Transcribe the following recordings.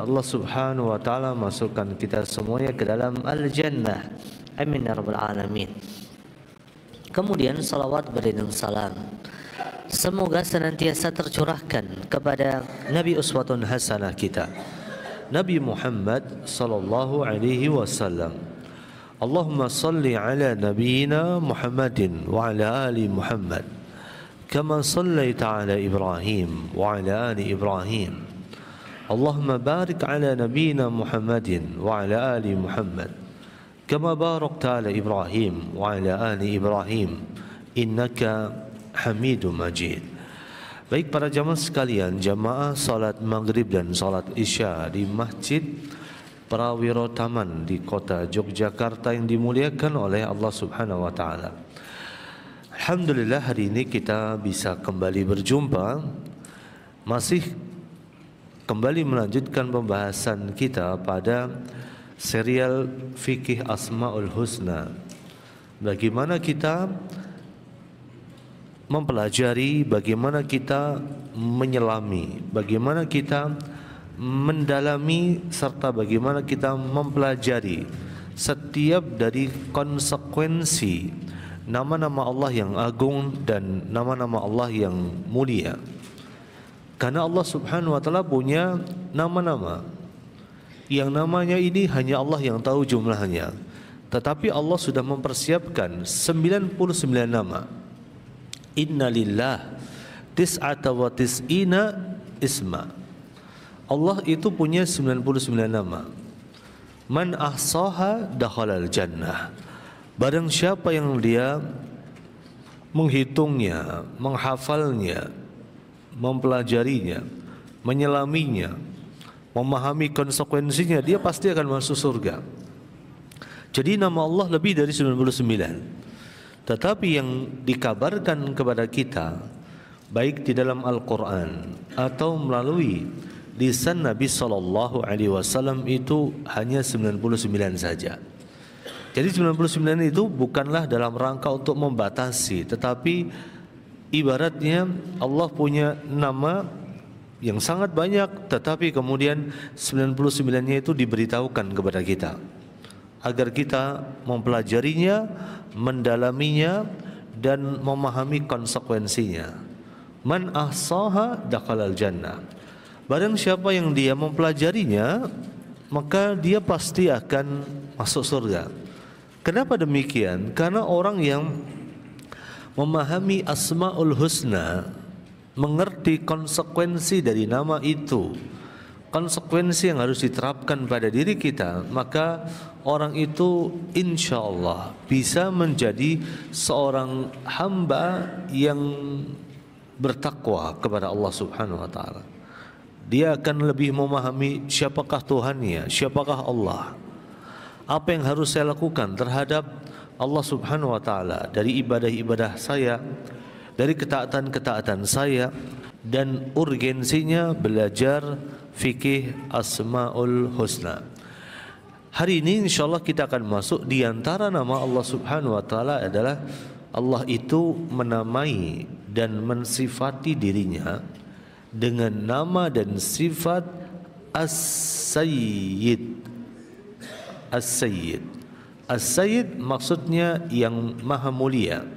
Semoga Allah Subhanahu wa taala masukkan kita semuanya ke dalam al-jannah. Amin ya rabbal alamin. Kemudian salawat beriring salam semoga senantiasa tercurahkan kepada Nabi uswatun hasanah kita, Nabi Muhammad sallallahu alaihi wasallam. Allahumma salli ala nabiyyina Muhammadin wa ala ali Muhammad kama sallaita ala Ibrahim wa ala ali Ibrahim. Allahumma barik ala nabiyyina Muhammadin wa ala ali Muhammad kama barakta ala Ibrahim wa ala ali Ibrahim innaka Hamidum Majid. Baik para jamaah sekalian, jamaah salat maghrib dan salat isya di Masjid Prawiro Taman di kota Yogyakarta yang dimuliakan oleh Allah Subhanahu wa taala. Alhamdulillah hari ini kita bisa kembali berjumpa, masih kembali melanjutkan pembahasan kita pada serial Fikih Asmaul Husna. Bagaimana kita mempelajari, bagaimana kita menyelami, bagaimana kita mendalami, serta bagaimana kita mempelajari setiap dari konsekuensi nama-nama Allah yang agung dan nama-nama Allah yang mulia. Karena Allah Subhanahu wa taala punya nama-nama yang namanya ini hanya Allah yang tahu jumlahnya. Tetapi Allah sudah mempersiapkan 99 nama. Inna lillah tis'ata wa tis'ina isma. Allah itu punya 99 nama. Man ahsaha dakhalal jannah. Barang siapa yang dia menghitungnya, menghafalnya, mempelajarinya, menyelaminya, memahami konsekuensinya, dia pasti akan masuk surga. Jadi nama Allah lebih dari 99. Tetapi yang dikabarkan kepada kita, baik di dalam Al-Quran atau melalui lisan Nabi sallallahu alaihi wasallam, itu hanya 99 saja. Jadi 99 itu bukanlah dalam rangka untuk membatasi, tetapi ibaratnya Allah punya nama yang sangat banyak, tetapi kemudian 99-nya itu diberitahukan kepada kita agar kita mempelajarinya, mendalaminya dan memahami konsekuensinya. Man ahsaha dakhalal jannah. Barang siapa yang dia mempelajarinya, maka dia pasti akan masuk surga. Kenapa demikian? Karena orang yang memahami Asmaul Husna, mengerti konsekuensi dari nama itu, konsekuensi yang harus diterapkan pada diri kita, maka orang itu insya Allah bisa menjadi seorang hamba yang bertakwa kepada Allah Subhanahu wa taala. Dia akan lebih memahami siapakah Tuhannya, siapakah Allah, apa yang harus saya lakukan terhadap Allah Subhanahu wa taala dari ibadah-ibadah saya, dari ketaatan-ketaatan saya, dan urgensinya belajar fikih Asmaul Husna. Hari ini insyaallah kita akan masuk di antara nama Allah Subhanahu wa taala adalah Allah itu menamai dan mensifati dirinya dengan nama dan sifat As-Sayyid. As-Sayyid. As-Sayyid maksudnya yang maha mulia,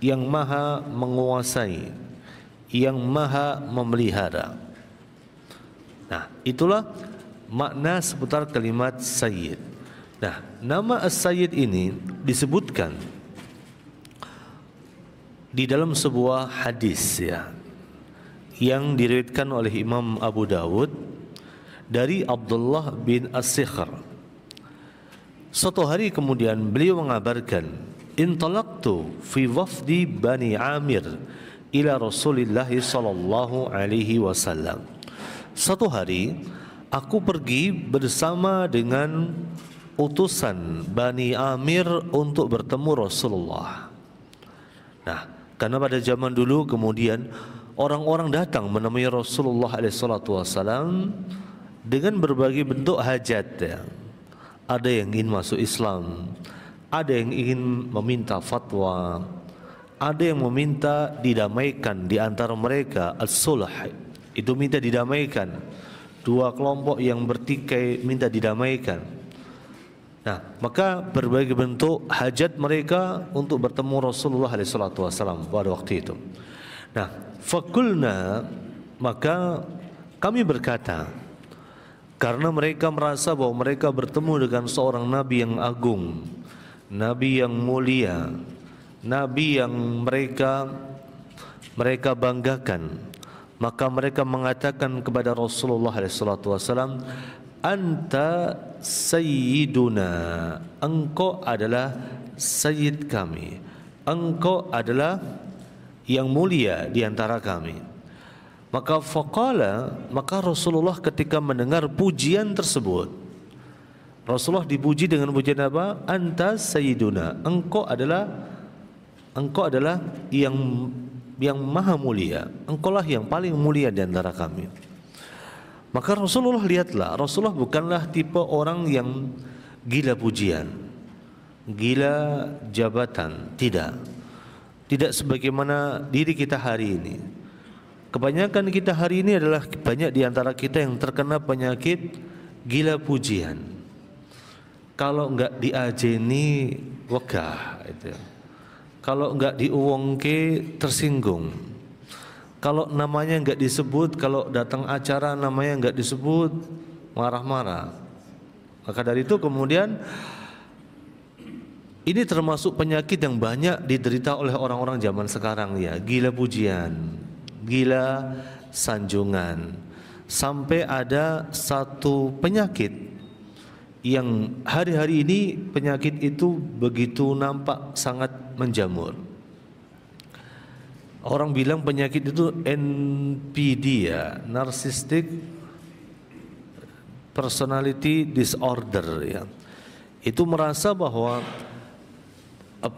yang maha menguasai, yang maha memelihara. Nah, itulah makna seputar kalimat Sayyid. Nah, nama As-Sayyid ini disebutkan di dalam sebuah hadis yang diriwayatkan oleh Imam Abu Dawud dari Abdullah bin As-Sikhr. Suatu hari kemudian beliau mengabarkan, intalaqtu fi wafdi Bani Amir ila Rasulillah sallallahu alaihi wasallam. Suatu hari aku pergi bersama dengan utusan Bani Amir untuk bertemu Rasulullah. Nah, karena pada zaman dulu kemudian orang-orang datang menemui Rasulullah SAW dengan berbagai bentuk hajat. Ada yang ingin masuk Islam, ada yang ingin meminta fatwa, ada yang meminta didamaikan di antara mereka, as-sulh, itu minta didamaikan. dua kelompok yang bertikai minta didamaikan. Nah, maka berbagai bentuk hajat mereka untuk bertemu Rasulullah SAW pada waktu itu. Nah, fakulna, maka kami berkata, karena mereka merasa bahwa mereka bertemu dengan seorang Nabi yang agung, Nabi yang mulia, Nabi yang mereka banggakan, maka mereka mengatakan kepada Rasulullah SAW, anta sayyiduna, engkau adalah sayyid kami, engkau adalah yang mulia di antara kami. Maka faqala, maka Rasulullah ketika mendengar pujian tersebut, Rasulullah dipuji dengan pujian apa? Anta sayyiduna, engkau adalah yang maha mulia, engkaulah yang paling mulia di antara kami. Maka Rasulullah lihatlah, Rasulullah bukanlah tipe orang yang gila pujian, gila jabatan, tidak. Tidak sebagaimana diri kita hari ini. Kebanyakan kita hari ini adalah banyak di antara kita yang terkena penyakit gila pujian. Kalau enggak diajeni wegah itu. Kalau enggak diuwongke tersinggung. Kalau namanya enggak disebut, kalau datang acara namanya enggak disebut, marah-marah. Maka dari itu kemudian ini termasuk penyakit yang banyak diderita oleh orang-orang zaman sekarang ya, gila pujian, gila sanjungan. Sampai ada satu penyakit yang hari-hari ini penyakit itu begitu nampak sangat menjamur. Orang bilang penyakit itu NPD ya, Narcissistic Personality Disorder ya. Itu merasa bahwa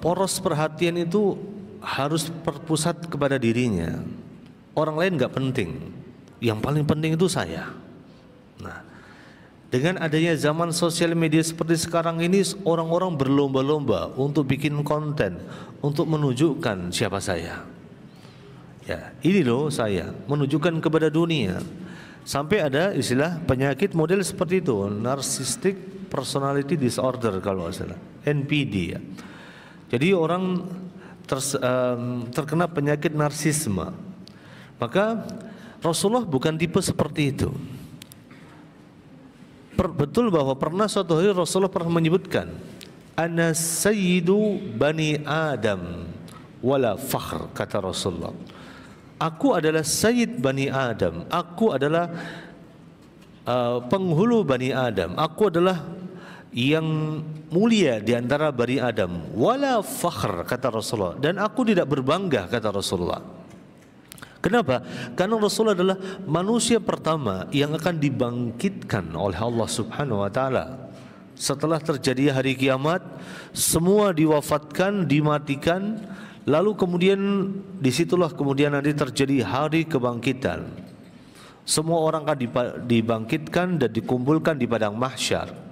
poros perhatian itu harus berpusat kepada dirinya. Orang lain nggak penting, yang paling penting itu saya. Nah, dengan adanya zaman sosial media seperti sekarang ini, orang-orang berlomba-lomba untuk bikin konten, untuk menunjukkan siapa saya. Ya, ini loh saya, menunjukkan kepada dunia. Sampai ada istilah penyakit model seperti itu, Narcissistic Personality Disorder kalau nggak salah, NPD ya. Jadi orang terkena penyakit narsisme. Maka Rasulullah bukan tipe seperti itu. Betul bahwa pernah suatu hari Rasulullah pernah menyebutkan, ana sayyidu bani Adam wala fakhr, kata Rasulullah. Aku adalah sayyid bani Adam, aku adalah penghulu bani Adam, aku adalah yang mulia di antara bani Adam, wala fakhr, kata Rasulullah, dan aku tidak berbangga, kata Rasulullah. Kenapa? Karena Rasulullah adalah manusia pertama yang akan dibangkitkan oleh Allah Subhanahu wa taala. Setelah terjadi hari kiamat, semua diwafatkan, dimatikan, lalu kemudian disitulah kemudian nanti terjadi hari kebangkitan. Semua orang akan dibangkitkan dan dikumpulkan di padang mahsyar.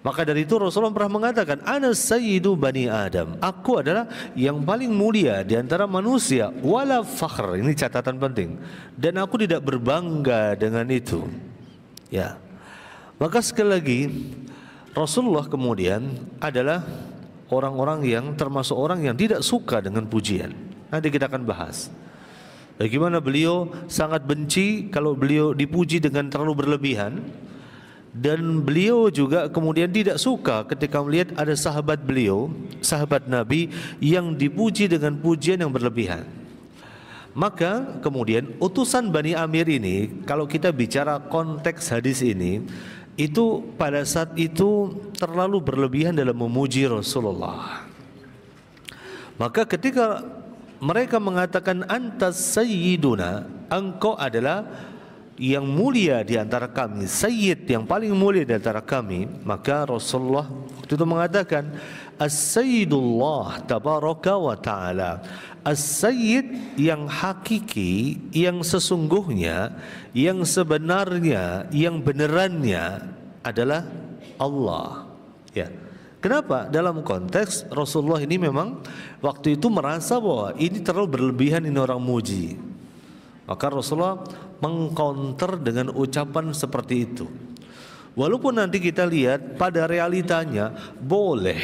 Maka dari itu Rasulullah pernah mengatakan, ana sayyidu bani Adam, aku adalah yang paling mulia di antara manusia, wala fakhr, ini catatan penting, dan aku tidak berbangga dengan itu. Ya. Maka sekali lagi Rasulullah kemudian adalah orang-orang yang termasuk orang yang tidak suka dengan pujian. Nanti kita akan bahas bagaimana beliau sangat benci kalau beliau dipuji dengan terlalu berlebihan. Dan beliau juga kemudian tidak suka ketika melihat ada sahabat beliau, sahabat Nabi yang dipuji dengan pujian yang berlebihan. Maka kemudian utusan Bani Amir ini, kalau kita bicara konteks hadis ini, itu pada saat itu terlalu berlebihan dalam memuji Rasulullah. Maka ketika mereka mengatakan antas sayyiduna, engkau adalah yang mulia di antara kami, sayyid yang paling mulia di antara kami, maka Rasulullah waktu itu mengatakan as-sayyidullah tabaraka wa ta'ala, as-sayyid yang hakiki, yang sesungguhnya, yang sebenarnya, yang benerannya adalah Allah. Ya. Kenapa? Dalam konteks Rasulullah ini memang waktu itu merasa bahwa ini terlalu berlebihan, ini orang muji. Maka Rasulullah mengcounter dengan ucapan seperti itu. Walaupun nanti kita lihat pada realitanya boleh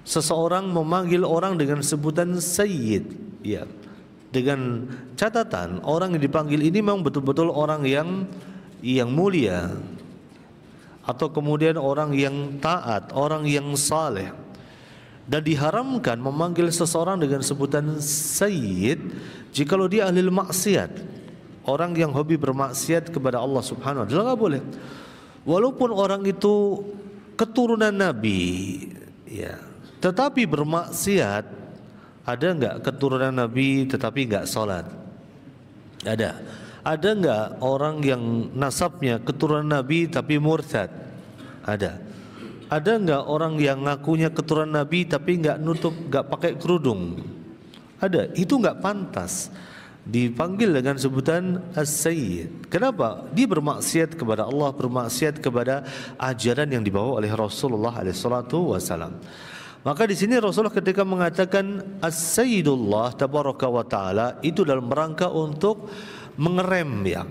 seseorang memanggil orang dengan sebutan sayyid, ya, dengan catatan orang yang dipanggil ini memang betul-betul orang yang mulia, atau kemudian orang yang taat, orang yang saleh. Dan diharamkan memanggil seseorang dengan sebutan sayyid jikalau dia ahli maksiat, orang yang hobi bermaksiat kepada Allah Subhanahu wa taala, enggak boleh. Walaupun orang itu keturunan Nabi, ya, tetapi bermaksiat. Ada enggak keturunan Nabi tetapi enggak salat? Ada. Ada enggak orang yang nasabnya keturunan Nabi tapi murtad? Ada. Ada enggak orang yang ngakunya keturunan Nabi tapi enggak nutup, enggak pakai kerudung? Ada. Itu enggak pantas dipanggil dengan sebutan as-sayyid. Kenapa? Dia bermaksiat kepada Allah, bermaksiat kepada ajaran yang dibawa oleh Rasulullah SAW. Maka di sini Rasulullah ketika mengatakan as-sayyidullah tabaraka wa taala, itu dalam rangka untuk mengerem, ya,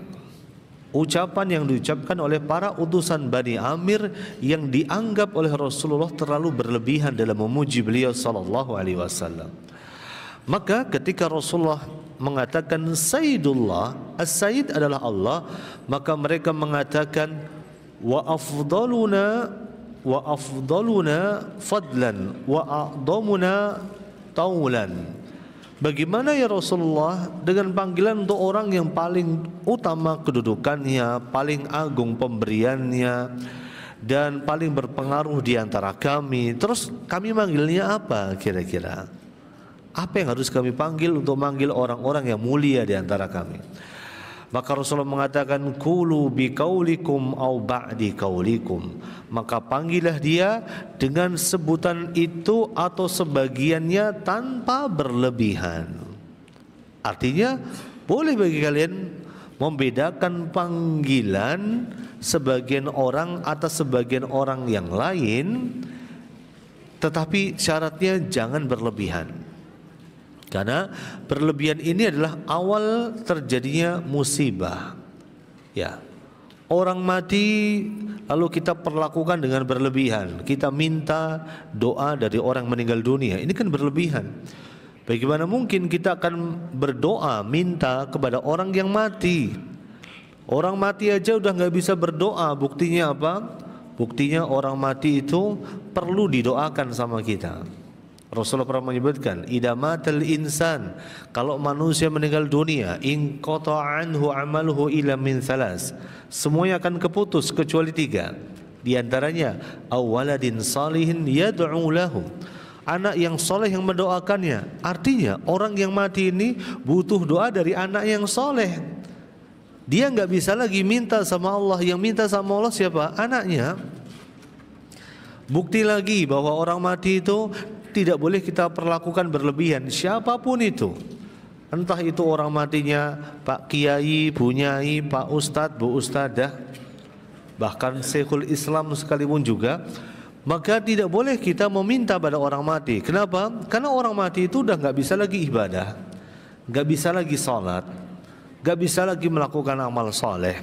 ucapan yang diucapkan oleh para utusan Bani Amir yang dianggap oleh Rasulullah terlalu berlebihan dalam memuji beliau sallallahu alaihi wasallam. Maka ketika Rasulullah mengatakan Sayyidullah, As-Sayyid adalah Allah, maka mereka mengatakan wa afdaluna fadlan wa a'dhamuna taulan. Bagaimana ya Rasulullah dengan panggilan untuk orang yang paling utama kedudukannya, paling agung pemberiannya, dan paling berpengaruh di antara kami. Terus kami manggilnya apa kira-kira? Apa yang harus kami panggil untuk manggil orang-orang yang mulia di antara kami? Maka Rasulullah mengatakan qulu biqaulikum au ba'di qaulikum. Maka panggillah dia dengan sebutan itu atau sebagiannya tanpa berlebihan. Artinya boleh bagi kalian membedakan panggilan sebagian orang atas sebagian orang yang lain, tetapi syaratnya jangan berlebihan. Karena berlebihan ini adalah awal terjadinya musibah. Ya, orang mati lalu kita perlakukan dengan berlebihan. Kita minta doa dari orang meninggal dunia. Ini kan berlebihan. Bagaimana mungkin kita akan berdoa minta kepada orang yang mati? Orang mati aja udah nggak bisa berdoa. Buktinya apa? Buktinya orang mati itu perlu didoakan sama kita. Rasulullah pernah menyebutkan, idza matal insan, kalau manusia meninggal dunia, in qata'a anhu amaluhu illa min thalas, semuanya akan keputus kecuali 3. Di antaranya awaladin salihin yad'u lahu, anak yang soleh yang mendoakannya. Artinya orang yang mati ini butuh doa dari anak yang soleh. Dia nggak bisa lagi minta sama Allah. Yang minta sama Allah siapa? Anaknya. Bukti lagi bahwa orang mati itu tidak boleh kita perlakukan berlebihan, siapapun itu. Entah itu orang matinya Pak Kiai, Bu Nyai, Pak Ustadz, Bu Ustadzah, bahkan Syekhul Islam sekalipun juga. Maka tidak boleh kita meminta pada orang mati. Kenapa? Karena orang mati itu udah gak bisa lagi ibadah, gak bisa lagi sholat, gak bisa lagi melakukan amal soleh.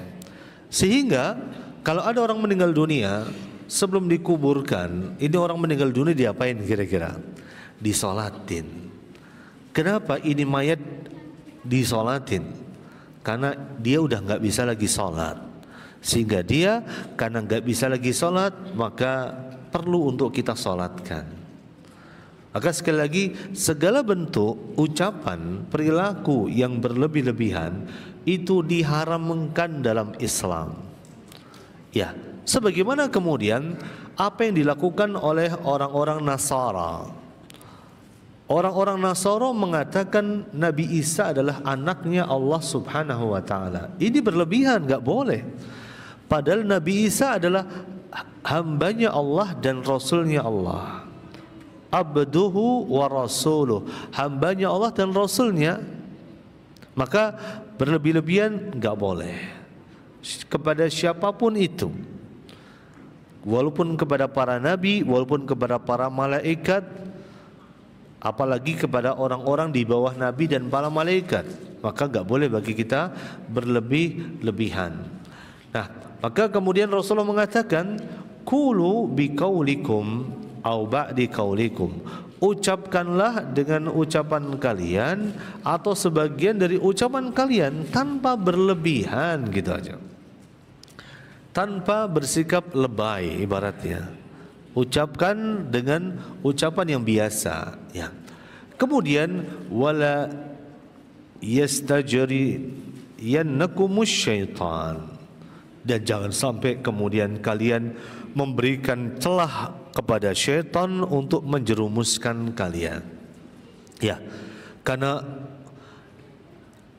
Sehingga kalau ada orang meninggal dunia, sebelum dikuburkan, ini orang meninggal dunia diapain kira-kira? Disolatin. Kenapa ini mayat disolatin? Karena dia udah nggak bisa lagi sholat. Sehingga dia karena nggak bisa lagi sholat, maka perlu untuk kita sholatkan. Maka sekali lagi, segala bentuk ucapan, perilaku yang berlebih-lebihan itu diharamkan dalam Islam. Ya, sebagaimana kemudian apa yang dilakukan oleh orang-orang Nasara. Orang-orang Nasara mengatakan Nabi Isa adalah anaknya Allah Subhanahu wa taala. Ini berlebihan, enggak boleh. Padahal Nabi Isa adalah hambanya Allah dan rasulnya Allah. Abduhu wa rasuluh, hambanya Allah dan rasulnya. Maka berlebih-lebihan enggak boleh kepada siapapun itu, walaupun kepada para nabi, walaupun kepada para malaikat, apalagi kepada orang-orang di bawah nabi dan para malaikat. maka enggak boleh bagi kita berlebih-lebihan. Nah, maka kemudian Rasulullah mengatakan, qulu biqaulikum au ba'di qaulikum. Ucapkanlah dengan ucapan kalian atau sebagian dari ucapan kalian tanpa berlebihan, gitu aja. Tanpa bersikap lebay ibaratnya. Ucapkan dengan ucapan yang biasa, ya. Kemudian wala yastajri yannakumus syaitan, dan jangan sampai kemudian kalian memberikan celah kepada syaitan untuk menjerumuskan kalian. Ya, karena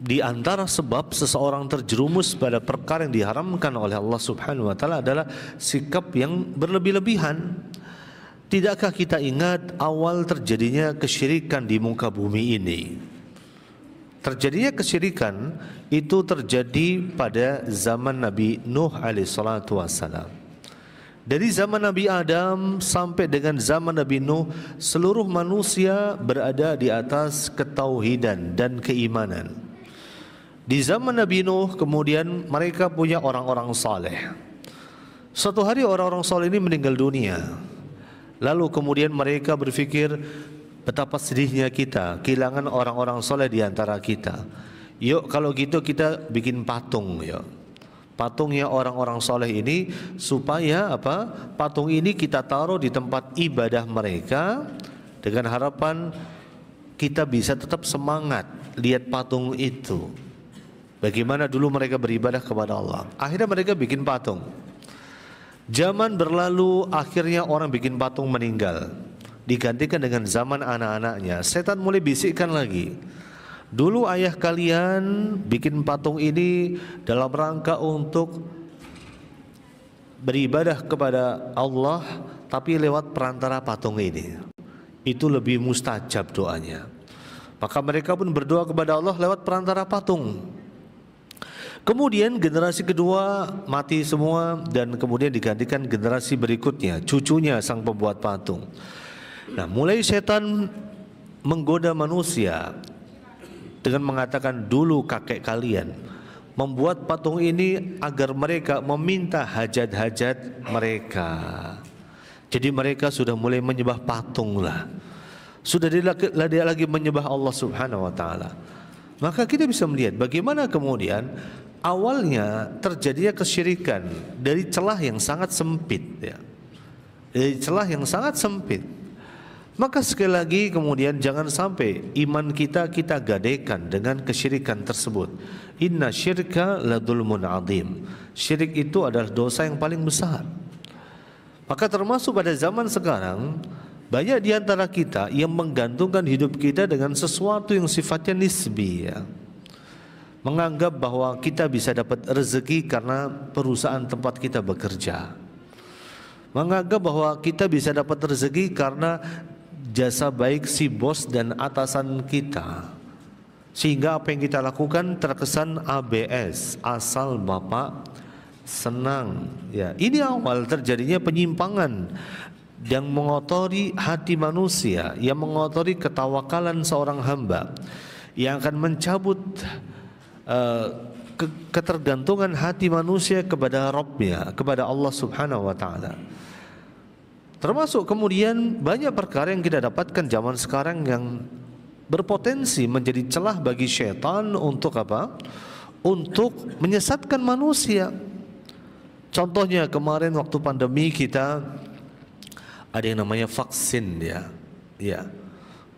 di antara sebab seseorang terjerumus pada perkara yang diharamkan oleh Allah Subhanahu wa taala adalah sikap yang berlebih-lebihan. Tidakkah kita ingat awal terjadinya kesyirikan di muka bumi ini? Terjadinya kesyirikan itu terjadi pada zaman Nabi Nuh alaihissalatu wassalam. Dari zaman Nabi Adam sampai dengan zaman Nabi Nuh, seluruh manusia berada di atas ketauhidan dan keimanan. Di zaman Nabi Nuh kemudian mereka punya orang-orang saleh. Suatu hari orang-orang saleh ini meninggal dunia. Lalu kemudian mereka berpikir, betapa sedihnya kita kehilangan orang-orang saleh di antara kita. Yuk kalau gitu kita bikin patung, yuk. Patungnya orang-orang saleh ini supaya apa? Patung ini kita taruh di tempat ibadah mereka dengan harapan kita bisa tetap semangat lihat patung itu. Bagaimana dulu mereka beribadah kepada Allah. Akhirnya mereka bikin patung. Zaman berlalu, akhirnya orang bikin patung meninggal, digantikan dengan zaman anak-anaknya. Setan mulai bisikkan lagi, dulu ayah kalian bikin patung ini dalam rangka untuk beribadah kepada Allah, tapi lewat perantara patung ini. Itu lebih mustajab doanya. Maka mereka pun berdoa kepada Allah lewat perantara patung. Kemudian generasi kedua mati semua dan kemudian digantikan generasi berikutnya, cucunya sang pembuat patung. Nah, mulai setan menggoda manusia dengan mengatakan, dulu kakek kalian membuat patung ini agar mereka meminta hajat-hajat mereka. Jadi mereka sudah mulai menyembah patung lah. Sudah dia lagi menyembah Allah Subhanahu wa taala. Maka kita bisa melihat bagaimana kemudian awalnya terjadinya kesyirikan dari celah yang sangat sempit, ya. Dari celah yang sangat sempit. Maka sekali lagi kemudian jangan sampai iman kita gadaikan dengan kesyirikan tersebut. Inna syirka ladulmun azim. Syirik itu adalah dosa yang paling besar. Maka termasuk pada zaman sekarang, banyak di antara kita yang menggantungkan hidup kita dengan sesuatu yang sifatnya nisbi, ya. Menganggap bahwa kita bisa dapat rezeki karena perusahaan tempat kita bekerja. Menganggap bahwa kita bisa dapat rezeki karena jasa baik si bos dan atasan kita. Sehingga apa yang kita lakukan terkesan ABS, asal Bapak senang, ya. Ini awal terjadinya penyimpangan yang mengotori hati manusia, yang mengotori ketawakalan seorang hamba, yang akan mencabut ketergantungan hati manusia kepada Rabbnya, kepada Allah Subhanahu wa taala. Termasuk kemudian banyak perkara yang kita dapatkan zaman sekarang yang berpotensi menjadi celah bagi syaitan untuk apa? Untuk menyesatkan manusia. Contohnya kemarin waktu pandemi kita ada yang namanya vaksin, ya. Ya.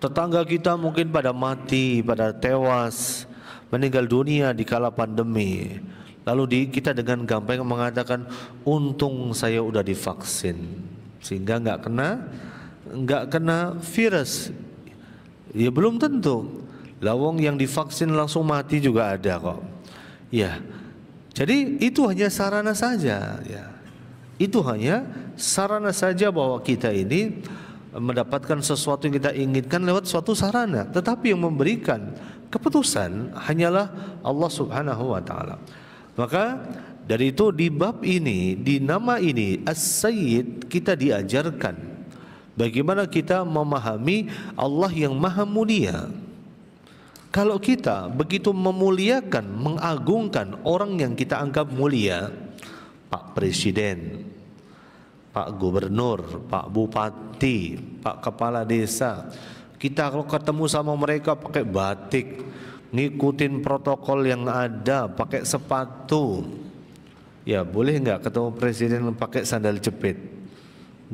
Tetangga kita mungkin pada mati, pada tewas, meninggal dunia di kala pandemi. Lalu kita dengan gampang mengatakan, untung saya udah divaksin sehingga nggak kena virus. Ya belum tentu. Lawang yang divaksin langsung mati juga ada kok. Ya. Jadi itu hanya sarana saja, ya. Itu hanya sarana saja bahwa kita ini mendapatkan sesuatu yang kita inginkan lewat suatu sarana. Tetapi yang memberikan keputusan hanyalah Allah Subhanahu wa taala. Maka dari itu di bab ini, di nama ini As-Sayyid, kita diajarkan bagaimana kita memahami Allah yang maha mulia. Kalau kita begitu memuliakan, mengagungkan orang yang kita anggap mulia, Pak Presiden, Pak Gubernur, Pak Bupati, Pak Kepala Desa, kita kalau ketemu sama mereka pakai batik, ngikutin protokol yang ada, pakai sepatu. Ya boleh nggak ketemu presiden pakai sandal jepit?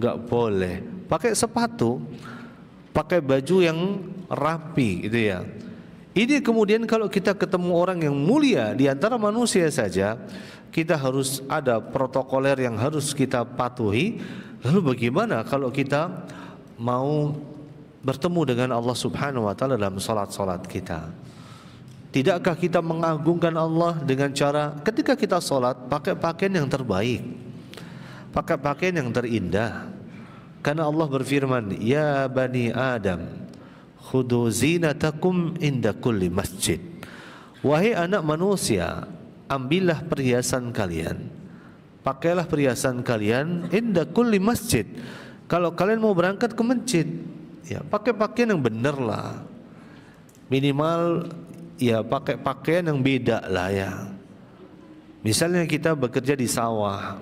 Nggak boleh. Pakai sepatu, pakai baju yang rapi, gitu ya. Ini kemudian kalau kita ketemu orang yang mulia di antara manusia saja, kita harus ada protokoler yang harus kita patuhi. Lalu bagaimana kalau kita mau bertemu dengan Allah Subhanahu wa taala dalam salat-salat kita? Tidakkah kita mengagungkan Allah dengan cara ketika kita salat pakai pakaian yang terbaik, pakai pakaian yang terindah? Karena Allah berfirman, "Ya bani Adam, khudhu zinatakum inda kulli masjid." Wahai anak manusia, ambillah perhiasan kalian, pakailah perhiasan kalian inda kulli masjid. Kalau kalian mau berangkat ke masjid, ya pakai pakaian yang benar lah. Minimal ya pakai pakaian yang beda lah ya. Misalnya kita bekerja di sawah,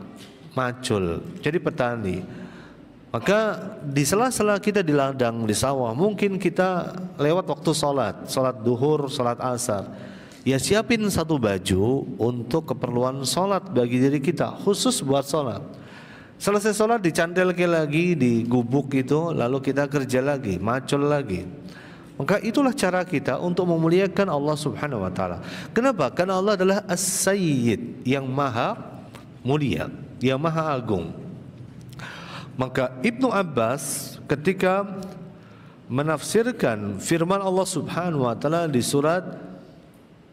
macul, jadi petani. Maka di sela-sela kita di ladang, di sawah, mungkin kita lewat waktu sholat duhur, sholat asar. Ya siapin satu baju untuk keperluan sholat bagi diri kita, khusus buat sholat. Selesai sholat dicantelke lagi di gubuk itu, lalu kita kerja lagi, macul lagi. Maka itulah cara kita untuk memuliakan Allah Subhanahu wa taala. Kenapa? Karena Allah adalah As-Sayyid, yang maha mulia, yang maha agung. Maka Ibnu Abbas ketika menafsirkan firman Allah Subhanahu wa taala di surat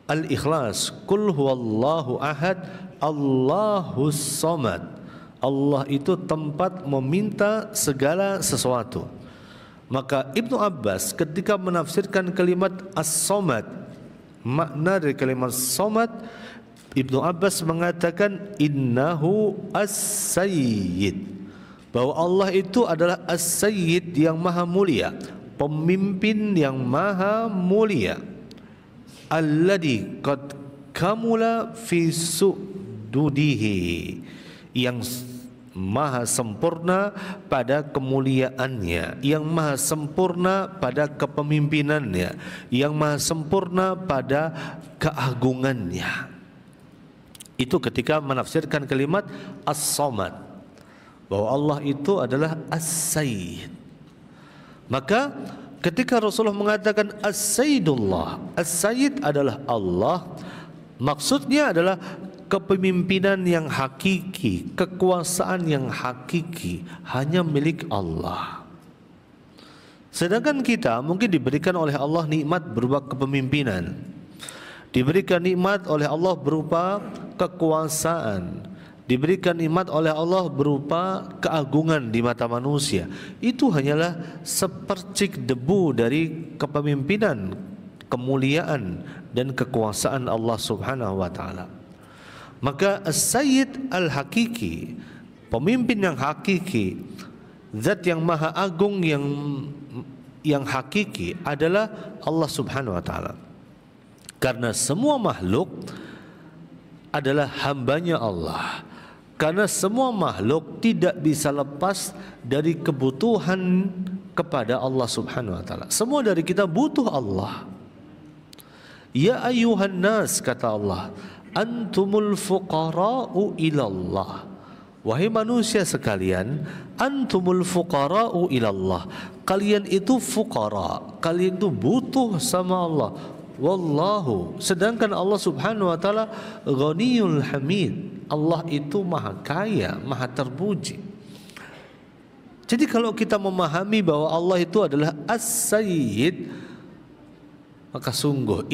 Al-Ikhlas, "Qul huwallahu ahad, Allahus samad." Allah itu tempat meminta segala sesuatu. Maka Ibnu Abbas ketika menafsirkan kalimat as-samad, makna dari kalimat samad, Ibnu Abbas mengatakan innahu as-sayyid, bahwa Allah itu adalah as-sayyid yang maha mulia, pemimpin yang maha mulia, alladzi qad kamula fi sududihi, yang maha sempurna pada kemuliaannya, yang maha sempurna pada kepemimpinannya, yang maha sempurna pada keagungannya. Itu ketika menafsirkan kalimat as-samad, bahwa Allah itu adalah as-sayyid. Maka ketika Rasulullah mengatakan as-sayyidullah, as-sayyid adalah Allah, maksudnya adalah kepemimpinan yang hakiki, kekuasaan yang hakiki hanya milik Allah. Sedangkan kita mungkin diberikan oleh Allah nikmat berupa kepemimpinan, diberikan nikmat oleh Allah berupa kekuasaan, diberikan nikmat oleh Allah berupa keagungan di mata manusia. Itu hanyalah sepercik debu dari kepemimpinan, kemuliaan dan kekuasaan Allah Subhanahu wa taala. Maka as-sayyid al-hakiki, pemimpin yang hakiki, zat yang maha agung yang hakiki adalah Allah Subhanahu wa taala. Karena semua makhluk adalah hambanya Allah. Karena semua makhluk tidak bisa lepas dari kebutuhan kepada Allah Subhanahu wa taala. Semua dari kita butuh Allah. Ya ayyuhan nas, kata Allah, antumul fuqara'u ilallah. Wahai manusia sekalian, antumul fuqara'u ilallah. Kalian itu fuqara, kalian itu butuh sama Allah. Wallahu, sedangkan Allah Subhanahu wa taala ghaniyul hamid. Allah itu maha kaya, maha terpuji. Jadi kalau kita memahami bahwa Allah itu adalah As-Sayyid, maka sungguh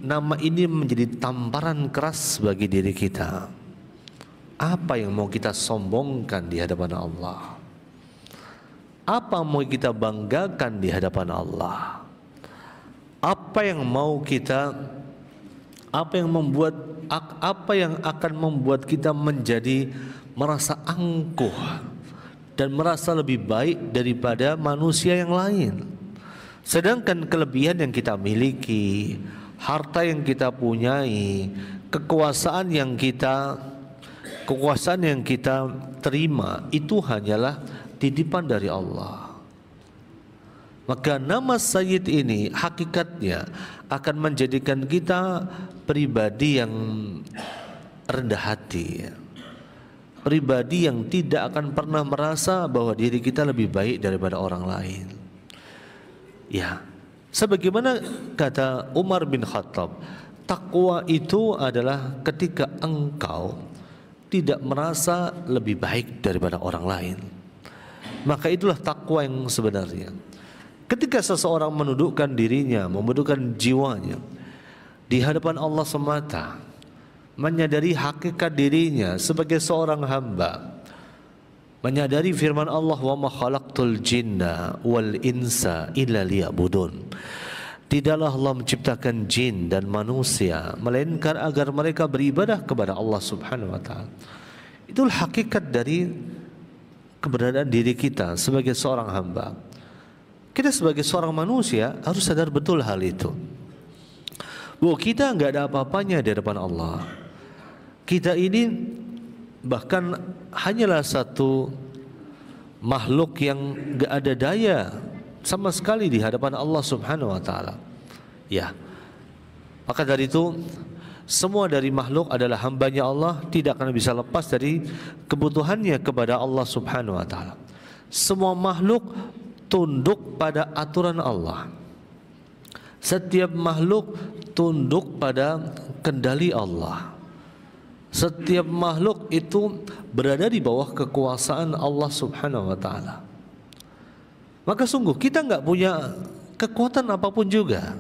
nama ini menjadi tamparan keras bagi diri kita. Apa yang mau kita sombongkan di hadapan Allah? Apa yang mau kita banggakan di hadapan Allah? Apa yang akan membuat kita menjadi merasa angkuh dan merasa lebih baik daripada manusia yang lain? Sedangkan kelebihan yang kita miliki, harta yang kita punyai, kekuasaan yang kita terima, itu hanyalah titipan dari Allah. Maka nama Sayyid ini hakikatnya akan menjadikan kita pribadi yang rendah hati, pribadi yang tidak akan pernah merasa bahwa diri kita lebih baik daripada orang lain. Ya, sebagaimana kata Umar bin Khattab, takwa itu adalah ketika engkau tidak merasa lebih baik daripada orang lain. Maka itulah takwa yang sebenarnya. Ketika seseorang menundukkan dirinya, menundukkan jiwanya di hadapan Allah semata, menyadari hakikat dirinya sebagai seorang hamba, menyadari firman Allah, wa ma khalaqtul jinna wal insa illa liya'budun. Tidaklah Allah menciptakan jin dan manusia melainkan agar mereka beribadah kepada Allah Subhanahu wa taala. Itulah hakikat dari keberadaan diri kita sebagai seorang hamba. Kita sebagai seorang manusia harus sadar betul hal itu, bahwa kita enggak ada apa-apanya di hadapan Allah. Kita ini bahkan hanyalah satu makhluk yang enggak ada daya sama sekali di hadapan Allah Subhanahu wa taala. Ya. Maka dari itu semua dari makhluk adalah hambanya Allah, tidak akan bisa lepas dari kebutuhannya kepada Allah Subhanahu wa taala. Semua makhluk tunduk pada aturan Allah. Setiap makhluk tunduk pada kendali Allah. Setiap makhluk itu berada di bawah kekuasaan Allah Subhanahu wa taala. Maka sungguh kita enggak punya kekuatan apapun juga.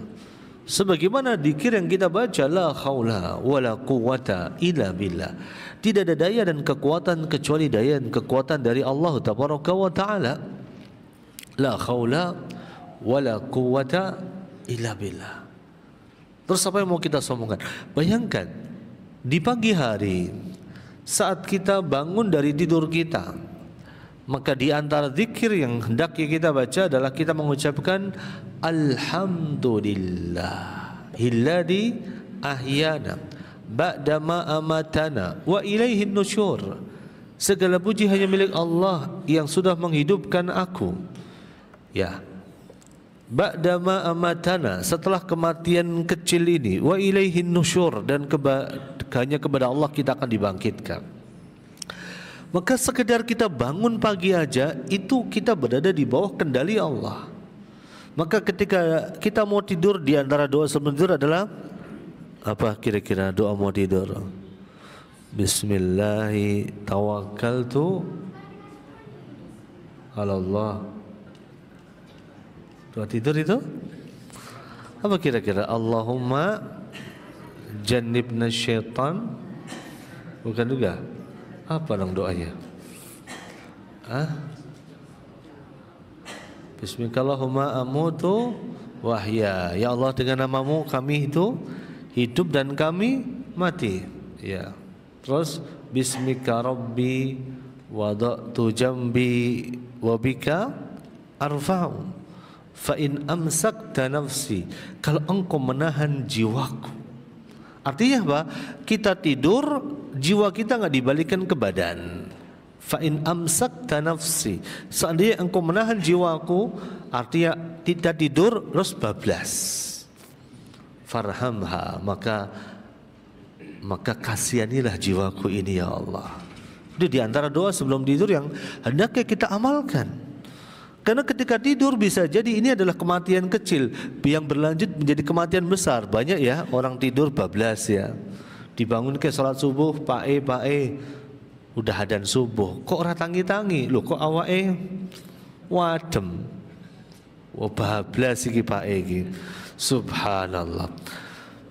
Sebagaimana dzikir yang kita baca, la haula wala quwata illa billah. Tidak ada daya dan kekuatan kecuali daya dan kekuatan dari Allah Tabaraka wa taala. La haula wala quwata illa billah. Terus apa yang mau kita sombongkan? Bayangkan di pagi hari saat kita bangun dari tidur kita, maka di antara zikir yang hendaknya kita baca adalah kita mengucapkan alhamdulillah hilladzi ahyana ba'dama amatana wa ilaihin nusyur. Segala puji hanya milik Allah yang sudah menghidupkan aku. Ya. Ba'dama amatana, setelah kematian kecil ini, wa ilaihin nusyur, dan hanya kepada Allah kita akan dibangkitkan. Maka sekedar kita bangun pagi aja itu kita berada di bawah kendali Allah. Maka ketika kita mau tidur, di antara doa sebelum tidur adalah apa kira-kira doa mau tidur? Bismillahi tawakkaltu ala Allah. Doa tidur itu apa kira-kira? Allahumma jannibna syaitan. Bukan juga. Apa dong doanya? Bismillahirrahmanirrahim amutu wahya. Ya Allah, dengan namamu kami itu hidup dan kami mati. Ya. Terus bismika rabbi wada'tu jambi wa bika arfa'u. Fa in amsakta nafsi, kalau engkau menahan jiwaku. Artinya apa? Kita tidur, jiwa kita enggak dibalikkan ke badan. Fa in amsakta nafsi, seandainya engkau menahan jiwaku, artinya tidak tidur terus bablas. Farhamha, maka kasihanilah jiwaku ini ya Allah. Itu di antara doa sebelum tidur yang hendaknya kita amalkan. Karena ketika tidur bisa jadi ini adalah kematian kecil yang berlanjut menjadi kematian besar. Banyak ya orang tidur bablas ya. Dibangun ke salat subuh, pae udah adzan subuh. Kok ora tangi-tangi? Loh kok awake wadem. Wah bablas iki pae iki. Subhanallah.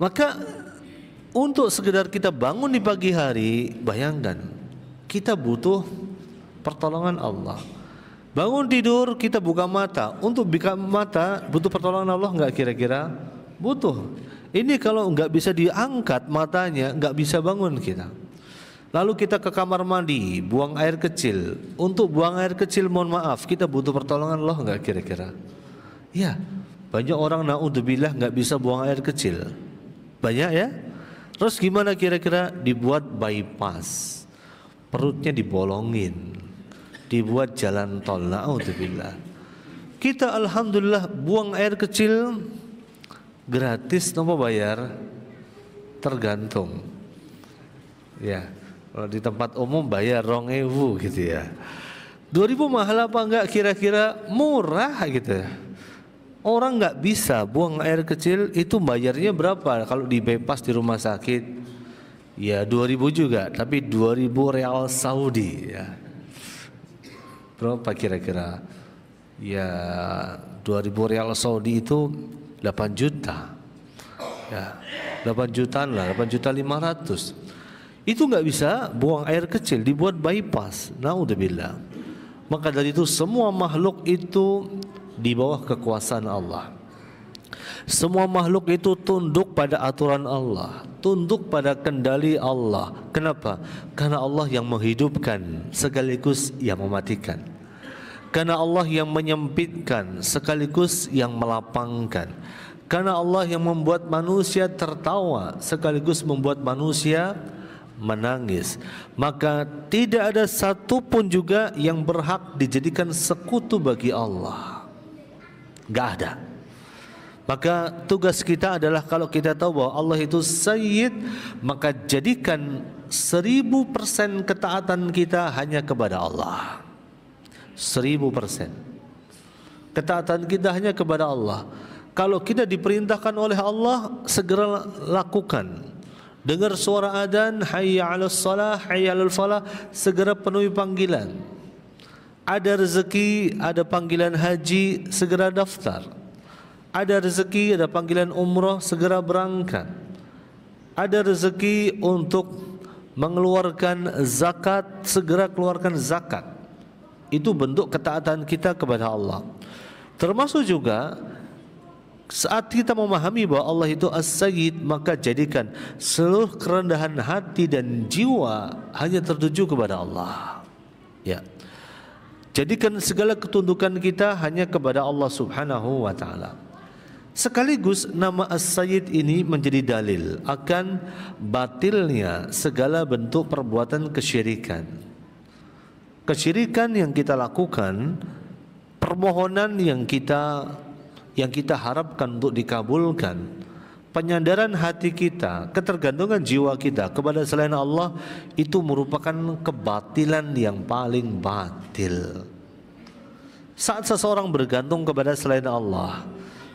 Maka untuk sekedar kita bangun di pagi hari, bayangkan kita butuh pertolongan Allah. Bangun tidur kita buka mata, untuk buka mata butuh pertolongan Allah enggak kira-kira? Butuh. Ini kalau enggak bisa diangkat matanya, enggak bisa bangun kita. Lalu kita ke kamar mandi, buang air kecil. Untuk buang air kecil mohon maaf, kita butuh pertolongan Allah enggak kira-kira? Ya. Banyak orang naudzubillah nggak bisa buang air kecil. Banyak ya. Terus gimana kira-kira? Dibuat bypass, perutnya dibolongin, dibuat jalan tol. Naudzubillah. Kita alhamdulillah buang air kecil gratis, tanpa bayar, tergantung. Ya, kalau di tempat umum bayar 2.000 gitu ya. 2.000 mahal apa enggak kira-kira? Murah gitu. Orang nggak bisa buang air kecil, itu bayarnya berapa? Kalau di bypass di rumah sakit, ya 2.000 juga, tapi 2.000 real Saudi ya. Berapa kira-kira? Ya 2.000 real Saudi itu 8 juta. Ya, 8 jutaan lah, 8.500.000. Itu nggak bisa buang air kecil, dibuat bypass. Naudzubillah. Maka dari itu semua makhluk itu di bawah kekuasaan Allah. Semua makhluk itu tunduk pada aturan Allah, tunduk pada kendali Allah. Kenapa? Karena Allah yang menghidupkan sekaligus yang mematikan. Karena Allah yang menyempitkan sekaligus yang melapangkan. Karena Allah yang membuat manusia tertawa sekaligus membuat manusia menangis. Maka tidak ada satupun juga yang berhak dijadikan sekutu bagi Allah. Gak ada. Maka tugas kita adalah kalau kita tahu bahwa Allah itu Sayyid, maka jadikan 1000% ketaatan kita hanya kepada Allah. 1000% ketaatan kita hanya kepada Allah. Kalau kita diperintahkan oleh Allah, segera lakukan. Dengar suara adzan, hayya 'alas shalah, hayya 'alal falah, segera penuhi panggilan. Ada rezeki, ada panggilan haji, segera daftar. Ada rezeki, ada panggilan umrah, segera berangkat. Ada rezeki untuk mengeluarkan zakat, segera keluarkan zakat. Itu bentuk ketaatan kita kepada Allah. Termasuk juga saat kita memahami bahwa Allah itu As-Sayyid, maka jadikan seluruh kerendahan hati dan jiwa hanya tertuju kepada Allah. Ya. Jadikan segala ketundukan kita hanya kepada Allah Subhanahu wa taala. Sekaligus nama As-Sayyid ini menjadi dalil akan batilnya segala bentuk perbuatan kesyirikan. Kesyirikan yang kita lakukan, permohonan yang kita harapkan untuk dikabulkan, penyandaran hati kita, ketergantungan jiwa kita kepada selain Allah, itu merupakan kebatilan yang paling batil. Saat seseorang bergantung kepada selain Allah,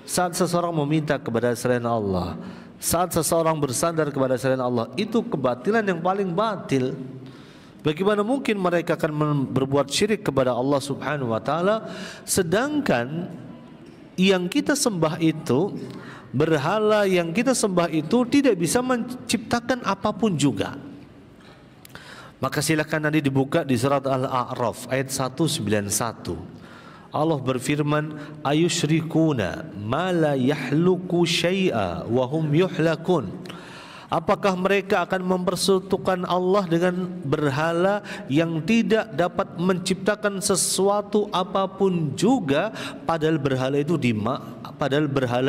saat seseorang meminta kepada selain Allah, saat seseorang bersandar kepada selain Allah, itu kebatilan yang paling batil. Bagaimana mungkin mereka akan berbuat syirik kepada Allah Subhanahu wa taala, sedangkan yang kita sembah itu, berhala yang kita sembah itu tidak bisa menciptakan apapun juga. Maka silakan nanti dibuka di surat Al-A'raf ayat 191. Allah berfirman, ayusyrikuna ma la yahluku syai'a wa hum yuhlakun. Apakah mereka akan mempersekutukan Allah dengan berhala yang tidak dapat menciptakan sesuatu apapun juga, padahal berhala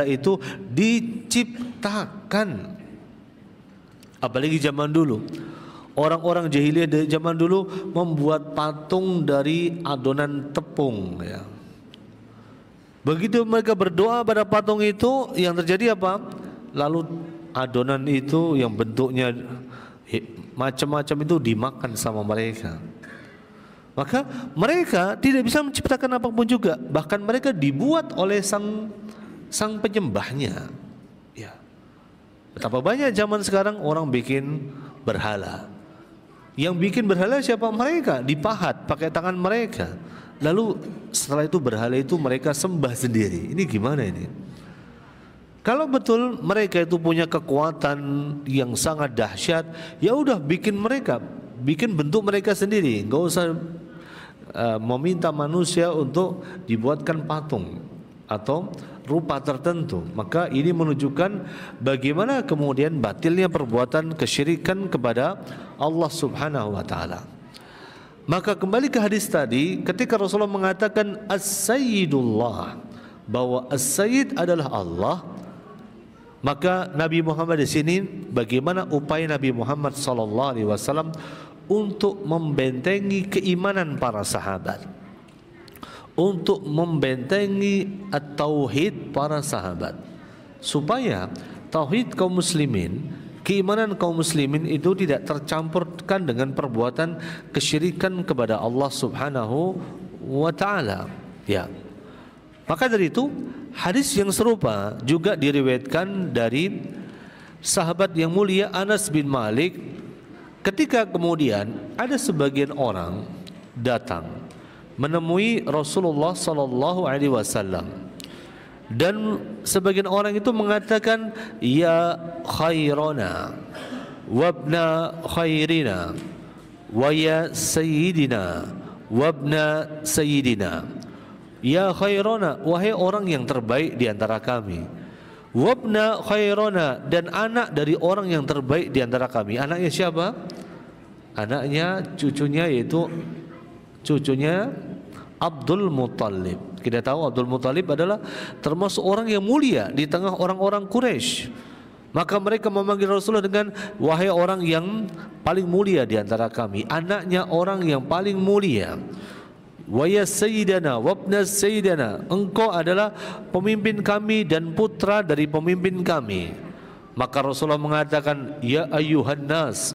itu diciptakan. Apalagi zaman dulu, orang-orang jahiliyah dari zaman dulu membuat patung dari adonan tepung ya. Begitu mereka berdoa pada patung itu, yang terjadi apa? Lalu adonan itu yang bentuknya macam-macam itu dimakan sama mereka. Maka mereka tidak bisa menciptakan apapun juga, bahkan mereka dibuat oleh sang penyembahnya. Ya. Betapa banyak zaman sekarang orang bikin berhala. Yang bikin berhala siapa? Mereka, dipahat pakai tangan mereka. Lalu setelah itu berhala itu mereka sembah sendiri. Ini gimana ini? Kalau betul mereka itu punya kekuatan yang sangat dahsyat, ya udah bikin bentuk mereka sendiri, nggak usah meminta manusia untuk dibuatkan patung atau rupa tertentu. Maka ini menunjukkan bagaimana kemudian batilnya perbuatan kesyirikan kepada Allah Subhanahu wa taala. Maka kembali ke hadis tadi, ketika Rasulullah mengatakan As-Sayyidullah, bahwa As-Sayyid adalah Allah, maka Nabi Muhammad di sini bagaimana upaya Nabi Muhammad sallallahu alaihi wasallam untuk membentengi keimanan para sahabat, untuk membentengi at-tauhid para sahabat, supaya tauhid kaum muslimin, keimanan kaum muslimin itu tidak tercampurkan dengan perbuatan kesyirikan kepada Allah Subhanahu wa taala. Ya. Maka dari itu hadis yang serupa juga diriwayatkan dari sahabat yang mulia Anas bin Malik, ketika kemudian ada sebagian orang datang menemui Rasulullah sallallahu alaihi wasallam, dan sebagian orang itu mengatakan, ya khairana wabna khairina wa ya sayyidina wabna sayyidina. Ya khairana, wahai orang yang terbaik di antara kami, wabna khairana, dan anak dari orang yang terbaik di antara kami. Anaknya siapa? Anaknya, cucunya, yaitu cucunya Abdul Muttalib. Kita tahu Abdul Muttalib adalah termasuk orang yang mulia di tengah orang-orang Quraisy. Maka mereka memanggil Rasulullah dengan wahai orang yang paling mulia di antara kami, anaknya orang yang paling mulia. Wa ya sayyidana wabna sayyidana, engkau adalah pemimpin kami dan putra dari pemimpin kami. Maka Rasulullah mengatakan, ya ayyuhan nas,